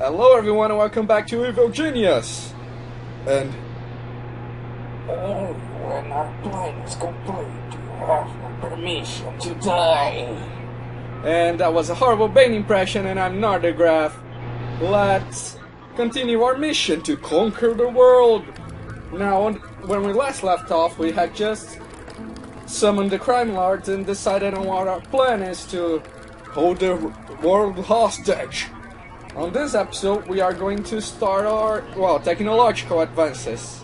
Hello everyone and welcome back to Evil Genius! And... when our plan is complete, you have my permission to die. And that was a horrible Bane impression and I'm Nardagraph. Let's continue our mission to conquer the world! Now, when we last left off, we had just summoned the crime lords and decided on what our plan is to hold the world hostage. On this episode, we are going to start our, technological advances.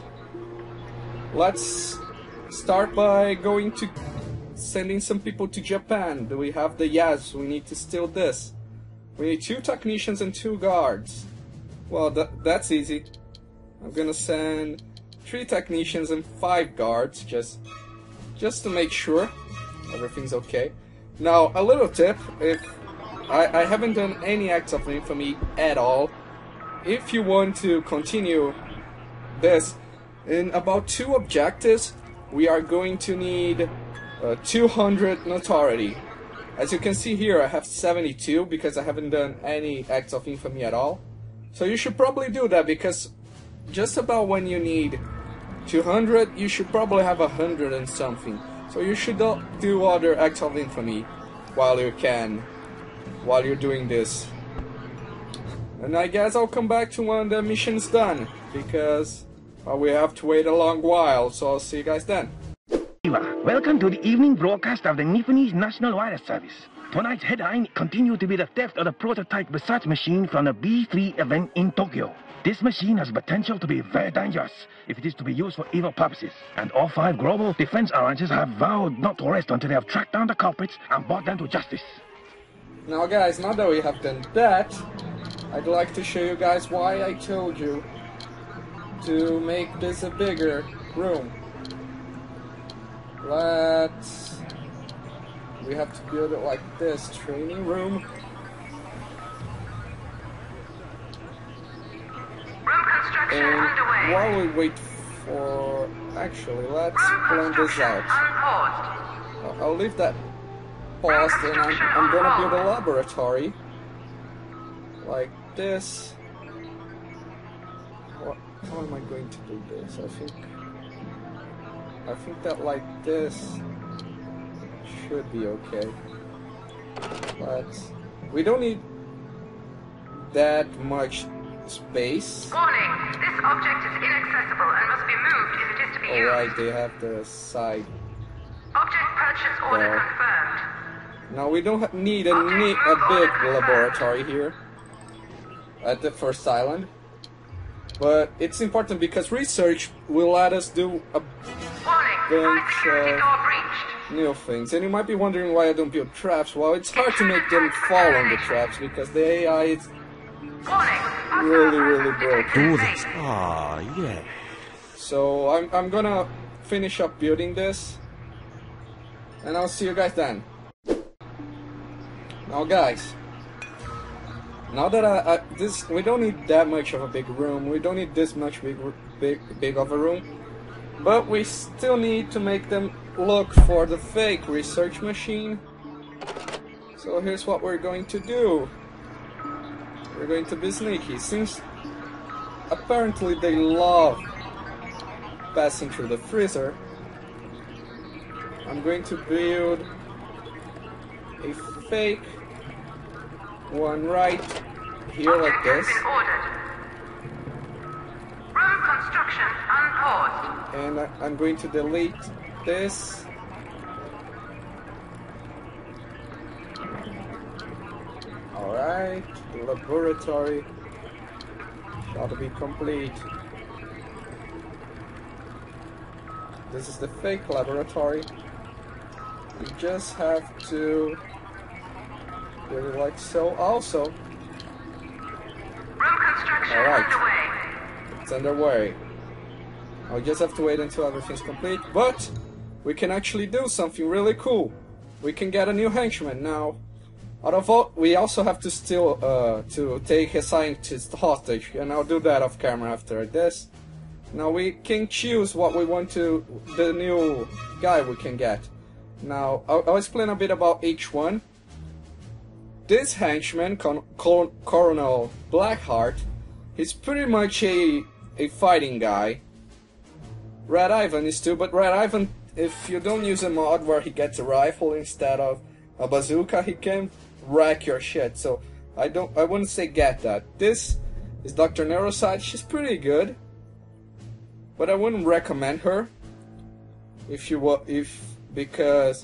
Let's start by going to sending some people to Japan. Do we have the yes? We need to steal this. We need 2 technicians and 2 guards. Well, that's easy. I'm gonna send 3 technicians and 5 guards, just to make sure everything's okay. Now, a little tip, if I haven't done any acts of infamy at all. If you want to continue this, in about 2 objectives, we are going to need 200 notoriety. As you can see here, I have 72 because I haven't done any acts of infamy at all. So you should probably do that because just about when you need 200, you should probably have 100 and something. So you should do other acts of infamy while you can. While you're doing this. And I guess I'll come back to when the mission's done, because we have to wait a long while, so I'll see you guys then. Welcome to the evening broadcast of the Nipponese National Wireless Service. Tonight's headline continues to be the theft of the prototype research machine from the B3 event in Tokyo. This machine has potential to be very dangerous if it is to be used for evil purposes, and all 5 global defense alliances have vowed not to rest until they have tracked down the culprits and brought them to justice. Now guys, now that we have done that, I'd like to show you guys why I told you to make this a bigger room. We have to build it like this, training room. And while we wait for... Actually, let's plan this out. I'll leave that paused and I'm gonna build a laboratory like this. How am I going to do this? I think that like this should be okay. But we don't need that much space. Warning! This object is inaccessible and must be moved if it is to be used. Alright, they have the side. Object purchase order confirmed. Now we don't need a big laboratory here at the first island, but it's important because research will let us do a bunch of new things. And you might be wondering why I don't build traps. Well, it's hard to make them fall on the traps because the AI is really broken. Yeah. So I'm gonna finish up building this, and I'll see you guys then. Now guys, now that we don't need that much of a big room, we don't need this much big of a room, but we still need to make them look for the fake research machine. So here's what we're going to do. We're going to be sneaky, since apparently they love passing through the freezer. I'm going to build a fake one right here like this. Room construction unpaused. And I'm going to delete this. Alright, the laboratory shall be complete. This is the fake laboratory. You just have to build it like so also. Room construction underway. It's underway. I'll just have to wait until everything's complete, but we can actually do something really cool. We can get a new henchman now. Out of all, we also have to steal, to take a scientist hostage, and I'll do that off camera after this. Now we can choose what we want to, the new guy we can get. Now, I'll explain a bit about each one. this henchman, Colonel Blackheart, he's pretty much a fighting guy. Red Ivan is too, but Red Ivan, if you don't use a mod where he gets a rifle instead of a bazooka, he can wreck your shit. So I wouldn't say get that. This is Dr. Neuroside. She's pretty good, but I wouldn't recommend her because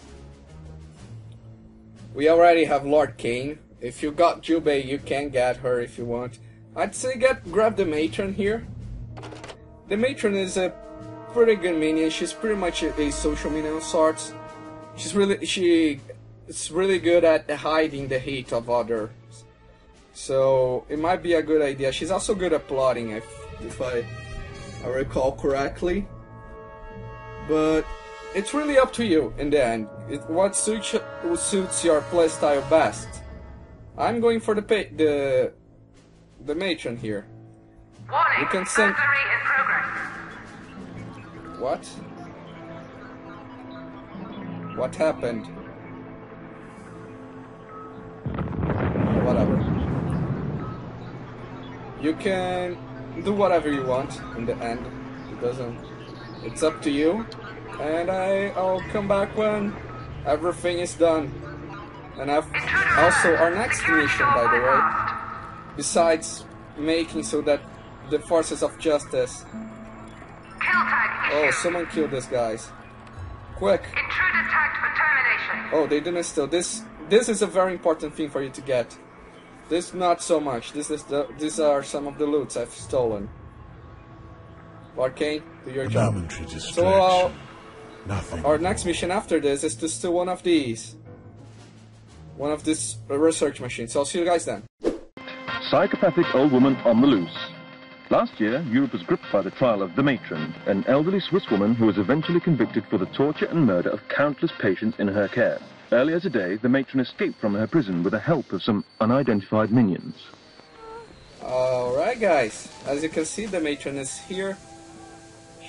we already have Lord Kane. If you got Jubei, you can get her if you want. I'd say grab the Matron here. The Matron is a pretty good minion. She's pretty much a social minion of sorts. She's really good at hiding the hate of others. So it might be a good idea. She's also good at plotting, if I recall correctly. But it's really up to you in the end. What suits your playstyle best. I'm going for the Matron here. Warning, You can send. surgery in progress. What? What happened? Whatever. You can do whatever you want in the end. It's up to you. And I'll come back when everything is done. And also our next mission, by the way, besides making so that the forces of justice. Kill tag Oh, issued. someone killed these guys. Quick. Intruder tagged for termination. Oh, they didn't steal. This is a very important thing for you to get. This not so much. These are some of the loots I've stolen. Arcane, do your job. Momentary distraction. So Nothing. our next mission after this is to steal one of these. One of these research machines. So I'll see you guys then. Psychopathic old woman on the loose. Last year, Europe was gripped by the trial of the Matron, an elderly Swiss woman who was eventually convicted for the torture and murder of countless patients in her care. Earlier today, the Matron escaped from her prison with the help of some unidentified minions. Alright guys, as you can see, the Matron is here.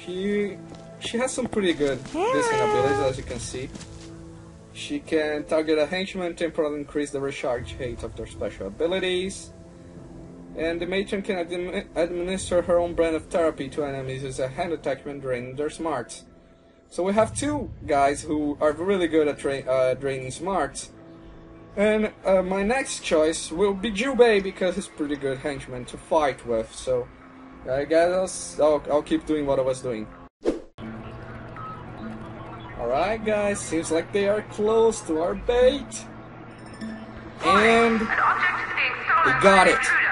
She has some pretty good decent abilities, as you can see. She can target a henchman, temporarily increase the recharge rate of their special abilities. And the Matron can administer her own brand of therapy to enemies as a hand attachment, draining their smarts. So we have two guys who are really good at draining smarts. And my next choice will be Jubei, because he's pretty good henchman to fight with. So I guess I'll keep doing what I was doing. Alright guys, seems like they are close to our bait. And An object is being stolen they got by an it. intruder.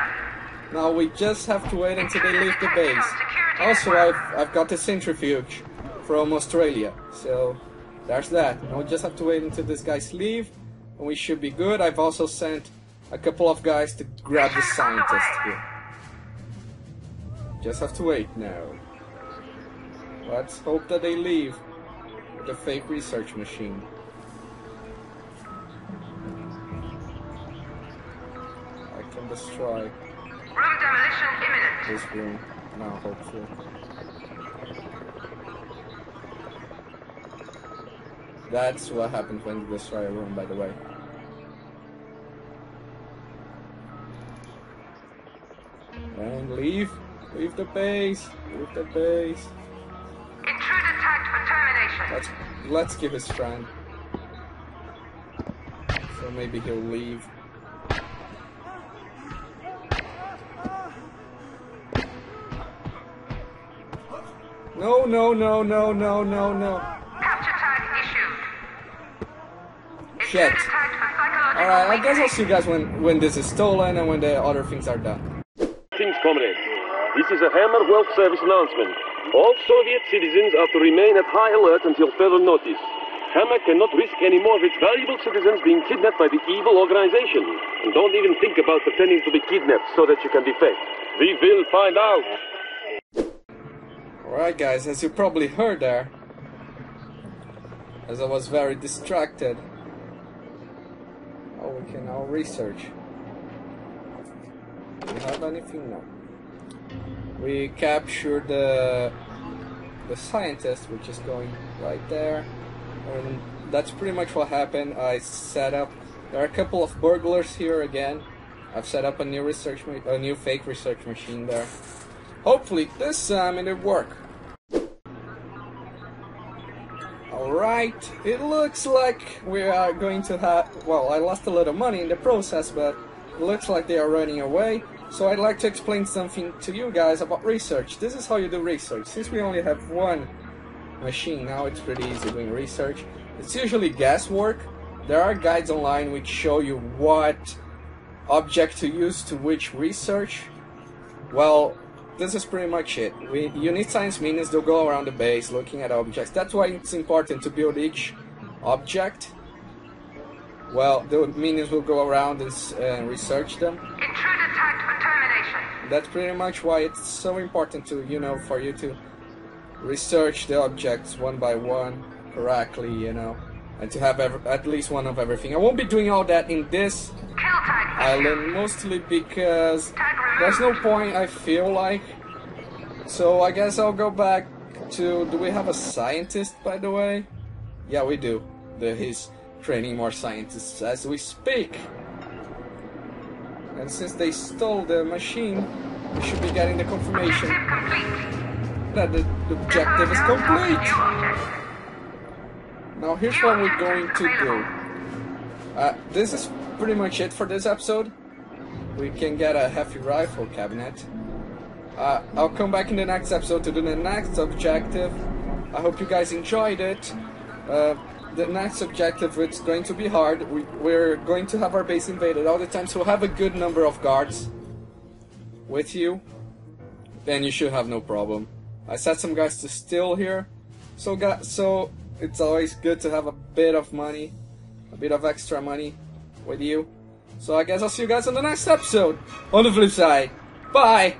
Now we just have to wait until they leave the base. Also, I've got the centrifuge from Australia, so there's that. Now we just have to wait until these guys leave, and we should be good. I've also sent a couple of guys to grab the scientist here. Just have to wait now. Let's hope that they leave with the fake research machine. I can destroy Room demolition imminent. this room now, hopefully. That's what happens when you destroy a room, by the way. And leave the base, leave the base. Intruder tagged for termination. Let's give his friend. So maybe he'll leave. No, no, no, no, no, no, no. Capture tag issued. Shit. Intruder tagged for psychological Alright, I guess I'll weakening. see you guys when this is stolen and when the other things are done. Greetings, comrades. This is a Hammer World Service announcement. All Soviet citizens are to remain at high alert until further notice. Hammer cannot risk any more of its valuable citizens being kidnapped by the evil organization. And don't even think about pretending to be kidnapped so that you can defect. We will find out. Alright guys, as you probably heard there, as I was very distracted. Oh, we can now research. Do we have anything? No. We captured the scientist, which is going right there. And that's pretty much what happened. I set up There are a couple of burglars here again. I've set up a new fake research machine there. Hopefully this time it'll work. Alright, it looks like we are going to have... Well, I lost a little money in the process, but it looks like they are running away. So I'd like to explain something to you guys about research. This is how you do research. Since we only have one machine now, it's pretty easy doing research. It's usually guesswork. There are guides online which show you what object to use to which research. Well, this is pretty much it. You need science minions to go around the base looking at objects. That's why it's important to build each object. Well, the minions will go around and research them. Intruder tagged for termination. That's pretty much why it's so important to, you know, for you to research the objects one by one correctly, you know, and to have at least one of everything. I won't be doing all that in this island, mostly because there's no point, I feel like. So I guess I'll go back to... Do we have a scientist, by the way? Yeah, we do. He's training more scientists as we speak. And since they stole the machine, we should be getting the confirmation that the objective is complete. Now here's what we're going to do. This is pretty much it for this episode. We can get a heavy rifle cabinet. I'll come back in the next episode to do the next objective. I hope you guys enjoyed it. The next objective, it's going to be hard. We're going to have our base invaded all the time, so we'll have a good number of guards with you. Then you should have no problem. I set some guys to steal here, so it's always good to have a bit of money, a bit of extra money with you. So I guess I'll see you guys on the next episode. On the flip side, bye!